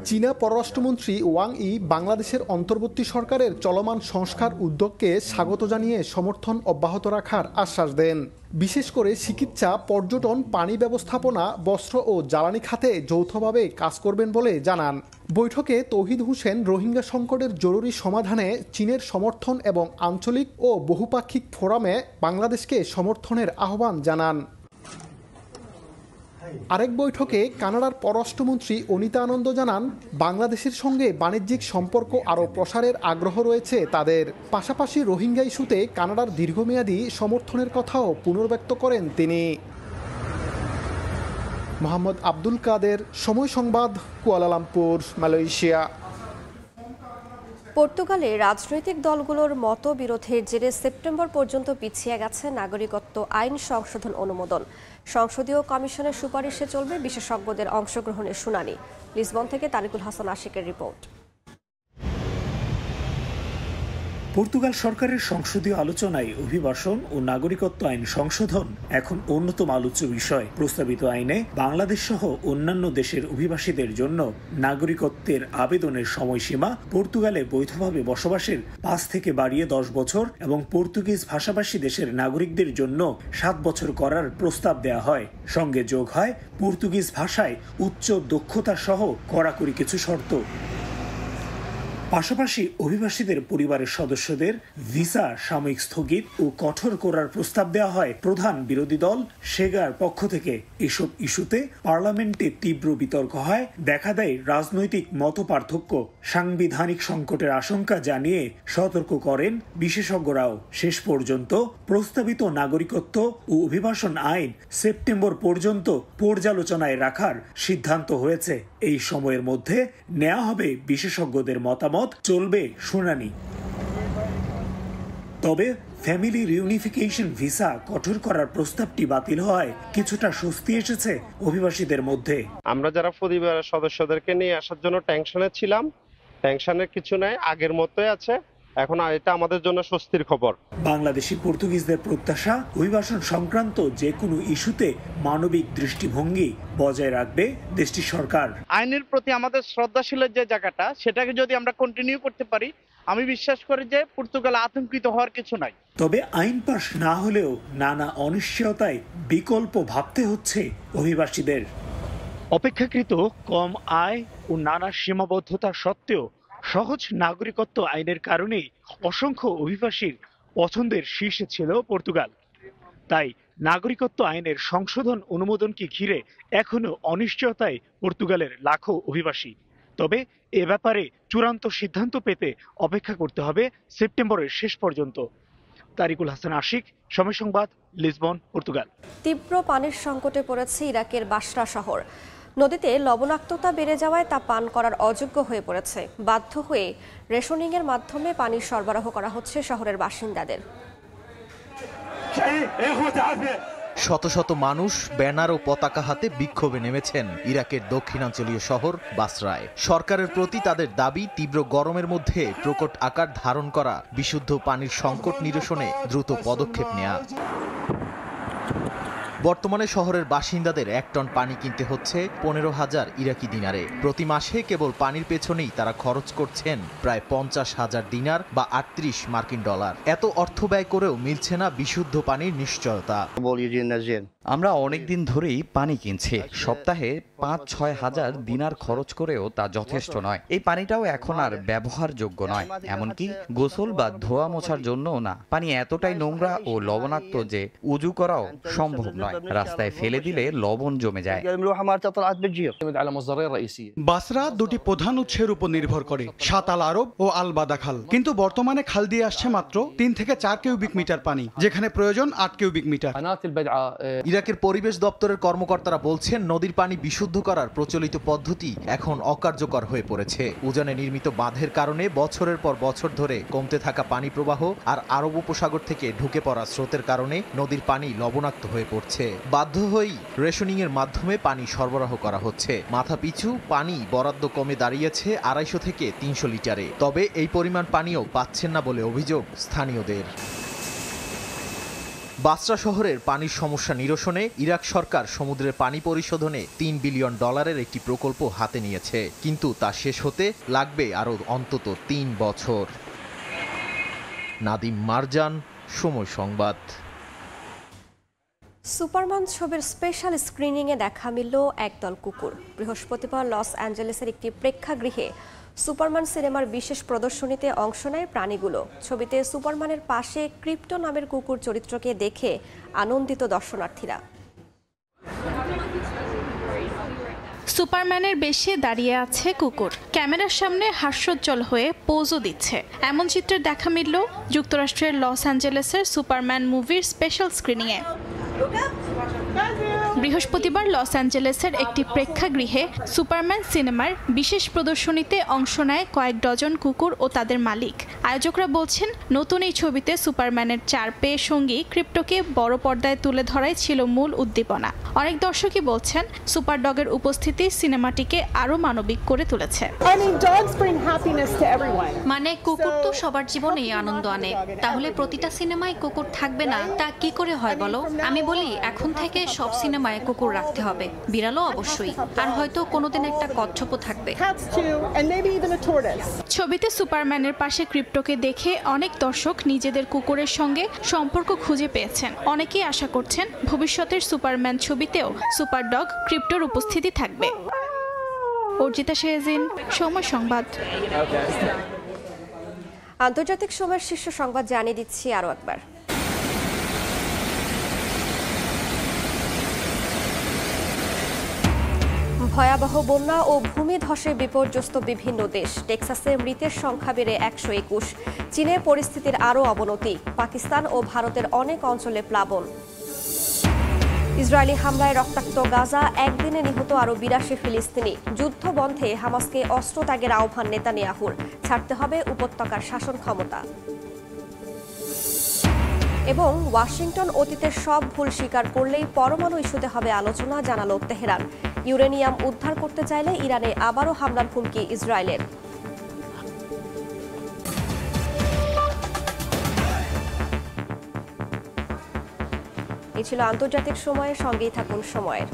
চীনা পররাষ্ট্রমন্ত্রী ওয়াং ই বাংলাদেশের অন্তর্বর্তী সরকারের চলমান সংস্কার উদ্যোগকে স্বাগত জানিয়ে সমর্থন অব্যাহত রাখার আশ্বাস দেন। বিশেষ করে চিকিৎসা, পর্যটন, পানি ব্যবস্থাপনা, বস্ত্র ও জ্বালানি খাতে যৌথভাবে কাজ করবেন বলে জানান। বৈঠকে তৌহিদ হোসেন রোহিঙ্গা সংকটের জরুরি সমাধানে চীনের সমর্থন এবং আঞ্চলিক ও বহুপাক্ষিক ফোরামে বাংলাদেশকে সমর্থনের আহ্বান জানান। আরেক বৈঠকে কানাডার পররাষ্ট্রমন্ত্রী অনিতা আনন্দ জানান, বাংলাদেশের সঙ্গে বাণিজ্যিক সম্পর্ক আরও প্রসারের আগ্রহ রয়েছে তাদের। পাশাপাশি রোহিঙ্গা ইস্যুতে কানাডার দীর্ঘমেয়াদী সমর্থনের কথাও পুনর্ব্যক্ত করেন তিনি। মোহাম্মদ আব্দুল কাদের, সময় সংবাদ, কুয়ালালামপুর, মালয়েশিয়া। পর্তুগালে রাজনৈতিক দলগুলোর মতবিরোধের জেরে সেপ্টেম্বর পর্যন্ত পিছিয়ে গেছে নাগরিকত্ব আইন সংশোধন অনুমোদন। সংসদীয় কমিশনের সুপারিশে চলবে বিশেষজ্ঞদের অংশগ্রহণের শুনানি। লিসবন থেকে তারিকুল হাসান আশিকের রিপোর্ট। পর্তুগাল সরকারের সংসদীয় আলোচনায় অভিবাসন ও নাগরিকত্ব আইন সংশোধন এখন অন্যতম আলোচ্য বিষয়। প্রস্তাবিত আইনে বাংলাদেশ সহ অন্যান্য দেশের অভিবাসীদের জন্য নাগরিকত্বের আবেদনের সময়সীমা পর্তুগালে বৈধভাবে বসবাসের 5 থেকে বাড়িয়ে 10 বছর এবং পর্তুগিজ ভাষাভাষী দেশের নাগরিকদের জন্য 7 বছর করার প্রস্তাব দেয়া হয়। সঙ্গে যোগ হয় পর্তুগিজ ভাষায় উচ্চ দক্ষতা সহ কড়াকড়ি কিছু শর্ত। পাশাপাশি অভিবাসীদের পরিবারের সদস্যদের ভিসা সাময়িক স্থগিত ও কঠোর করার প্রস্তাব দেওয়া হয় প্রধান বিরোধী দল সেগার পক্ষ থেকে। এসব ইস্যুতে পার্লামেন্টে তীব্র বিতর্ক হয়, দেখা দেয় রাজনৈতিক মতপার্থক্য। সাংবিধানিক সংকটের আশঙ্কা জানিয়ে সতর্ক করেন বিশেষজ্ঞরাও। শেষ পর্যন্ত প্রস্তাবিত নাগরিকত্ব ও অভিবাসন আইন সেপ্টেম্বর পর্যন্ত পর্যালোচনায় রাখার সিদ্ধান্ত হয়েছে। এই সময়ের মধ্যে নেওয়া হবে বিশেষজ্ঞদের মতামত, চলবে শুনানি। তবে ফ্যামিলি রিউনিফিকেশন ভিসা কঠোর করার প্রস্তাবটি বাতিল হয় কিছুটা স্বস্তি এসেছে অভিবাসীদের মধ্যে। আমরা যারা পরিবারের সদস্যদেরকে নিয়ে আসার জন্য টেনশনে ছিলাম, টেনশনের কিছু নাই, আগের মতোই আছে। এখন এটা আমাদের জন্য স্বস্তির খবর। বাংলাদেশি পর্তুগিজদের প্রত্যাশা, অভিবাসন সংক্রান্ত যে কোনো ইস্যুতে মানবিক দৃষ্টিভঙ্গি বজায় রাখবে দেশটির সরকার। আইনের প্রতি আমাদের শ্রদ্ধাশীলের যে জায়গাটা, সেটাকে যদি আমরা কন্টিনিউ করতে পারি, আমি বিশ্বাস করি যে পর্তুগাল আতঙ্কিত হওয়ার কিছু নাই। তবে আইন পাশ না হলেও নানা অনিশ্চয়তায় বিকল্প ভাবতে হচ্ছে অভিবাসীদের। অপেক্ষাকৃত কম আয় ও নানা সীমাবদ্ধতা সত্ত্বেও সহজ নাগরিকত্ব আইনের কারণেই অসংখ্য অভিবাসীর পছন্দের শীর্ষে ছিল পর্তুগাল। তাই নাগরিকত্ব আইনের সংশোধন অনুমোদনকে ঘিরে এখনো অনিশ্চয়তায় পর্তুগালের লাখো অভিবাসী। তবে এ ব্যাপারে চূড়ান্ত সিদ্ধান্ত পেতে অপেক্ষা করতে হবে সেপ্টেম্বরের শেষ পর্যন্ত। তারিকুল হাসান আশিক, সময় সংবাদ, লিসবন, পর্তুগাল। তীব্র পানির সংকটে পড়েছে ইরাকের বাসরা শহর। নদীতে লবণাক্ততা বেড়ে যাওয়ায় তা পান করার অযোগ্য হয়ে পড়েছে। বাধ্য হয়ে রেশনিংয়ের মাধ্যমে পানির সরবরাহ করা হচ্ছে শহরের বাসিন্দাদের। শত শত মানুষ ব্যানার ও পতাকা হাতে বিক্ষোভে নেমেছেন ইরাকের দক্ষিণাঞ্চলীয় শহর বাসরায়। সরকারের প্রতি তাদের দাবি, তীব্র গরমের মধ্যে প্রকট আকার ধারণ করা বিশুদ্ধ পানির সংকট নিরসনে দ্রুত পদক্ষেপ নেওয়া। বর্তমানে শহরের বাসিন্দাদের 1 টন পানি কিনতে হচ্ছে 15,000 ইরাকি দিনারে। প্রতি মাসে কেবল পানির পেছনেই তারা খরচ করছেন প্রায় 50,000 দিনার বা 38 মার্কিন ডলার। এত অর্থ ব্যয় করেও মিলছে না বিশুদ্ধ পানির নিশ্চয়তা। আমরা অনেকদিন ধরেই পানি কিনছি। সপ্তাহে 5-6 হাজার দিনার খরচ করেও তা যথেষ্ট নয়। এই পানিটাও এখন আর ব্যবহারযোগ্য নয়, এমনকি গোসল বা ধোয়া মোছার জন্যও না। পানি এতটাই নোংরা ও লবণাক্ত যে উজু করাও সম্ভব নয়। রাস্তায় ফেলে দিলে লবণ জমে যায়। বাসরা দুটি প্রধান উৎসের উপর নির্ভর করে, সাত আল আরব ও আল বাদাখাল। কিন্তু বর্তমানে খাল দিয়ে আসছে মাত্র 3 থেকে 4 কিউবিক মিটার পানি, যেখানে প্রয়োজন 8 কিউবিক মিটার। ইরাকের পরিবেশ দপ্তরের কর্মকর্তারা বলছেন, নদীর পানি বিশুদ্ধ করার প্রচলিত পদ্ধতি এখন অকার্যকর হয়ে পড়েছে। উজানে নির্মিত বাঁধের কারণে বছরের পর বছর ধরে কমতে থাকা পানি প্রবাহ আর আরব উপসাগর থেকে ঢুকে পড়া স্রোতের কারণে নদীর পানি লবণাক্ত হয়ে পড়ছে। বাধ্য হয়েই রেশনিং এর মাধ্যমে পানি সরবরাহ করা হচ্ছে। মাথা পিছু পানি বরাদ্দ কমে দাঁড়িয়েছে 250 থেকে 300 লিটারে। তবে এই পরিমাণ পানিও পাচ্ছেন না বলে অভিযোগ স্থানীয়দের। বাসরা শহরের পানির সমস্যা নিরসনে ইরাক সরকার সমুদ্রের পানি পরিশোধনে $3 বিলিয়ন একটি প্রকল্প হাতে নিয়েছে, কিন্তু তা শেষ হতে লাগবে আরও অন্তত 3 বছর। নাদিম মারজান, সময় সংবাদ। সুপারম্যান ছবির স্পেশাল স্ক্রিনিংয়ে দেখা মিলল একদল কুকুর। বৃহস্পতিবার লস অ্যাঞ্জেলেসের একটি প্রেক্ষাগৃহে সুপারম্যান সিনেমার বিশেষ প্রদর্শনীতে অংশ নেয় প্রাণীগুলো। ছবিতে সুপারম্যানের পাশে ক্রিপ্টো নামের কুকুর চরিত্রকে দেখে আনন্দিত দর্শনার্থীরা। সুপারম্যানের বেশে দাঁড়িয়ে আছে কুকুর, ক্যামেরার সামনে হাস্যোজ্জ্বল হয়ে পোজও দিচ্ছে। এমন চিত্রের দেখা মিলল যুক্তরাষ্ট্রের লস অ্যাঞ্জেলেসের সুপারম্যান মুভির স্পেশাল স্ক্রিনিংয়ে। বৃহস্পতিবার লস অ্যাঞ্জেলেসের একটি প্রেক্ষাগৃহে সুপারম্যান সিনেমার বিশেষ প্রদর্শনীতে অংশ নেয় কয়েক ডজন কুকুর ও তাদের মালিক। আয়োজকরা বলছেন, নতুন এই ছবিতে সুপারম্যানের 4 পেয়ে সঙ্গী ক্রিপ্টোকে বড় পর্দায় তুলে ধরাই ছিল মূল উদ্দীপনা। অনেক দর্শকই বলছেন, সুপার ডগের উপস্থিতি সিনেমাটিকে আরও মানবিক করে তুলেছে। মানে কুকুর তো সবার জীবনেই আনন্দ আনে, তাহলে প্রতিটা সিনেমায় কুকুর থাকবে না তা কি করে হয় বলো? আমি বলি, এখন থেকে সব সিনেমায় কুকুর রাখতে হবে, বিড়ালও অবশ্যই, আর হয়তো কোনোদিন একটা কচ্ছপও থাকবে। ছবিতে সুপারম্যানের পাশে ক্রিপ্টোকে দেখে অনেক দর্শক নিজেদের কুকুরের সঙ্গে সম্পর্ক খুঁজে পেয়েছেন। অনেকেই আশা করছেন ভবিষ্যতের সুপারম্যান ছবিতেও সুপার ডগ ক্রিপ্টোর উপস্থিতি থাকবে। অর্জিতা শেহজিন, সময় সংবাদ। আন্তর্জাতিক সময়ের শীর্ষ সংবাদ জানিয়ে দিচ্ছি আরও একবার। ভয়াবহ বন্যা ও ভূমিধসে বিপর্যস্ত বিভিন্ন দেশ। টেক্সাসে মৃতের সংখ্যা বেড়ে 121। চীনে পরিস্থিতির আরও অবনতি। পাকিস্তান ও ভারতের অনেক অঞ্চলে প্লাবন। ইসরায়েলি হামলায় রক্তাক্ত গাজা, একদিনে নিহত আরও 82 ফিলিস্তিনি। যুদ্ধ বন্ধে হামাসকে অস্ত্র ত্যাগের আহ্বান নেতানিয়াহুর। ছাড়তে হবে উপত্যকার শাসন ক্ষমতা। এবং ওয়াশিংটন অতীতের সব ভুল স্বীকার করলেই পরমাণু ইস্যুতে হবে আলোচনা, জানালো তেহরান। ইউরেনিয়াম উদ্ধার করতে চাইলে ইরানে আবারও হামলার হুমকি ইসরায়েলের। এই ছিল আন্তর্জাতিক সময়ের, সঙ্গেই থাকুন সময়ের।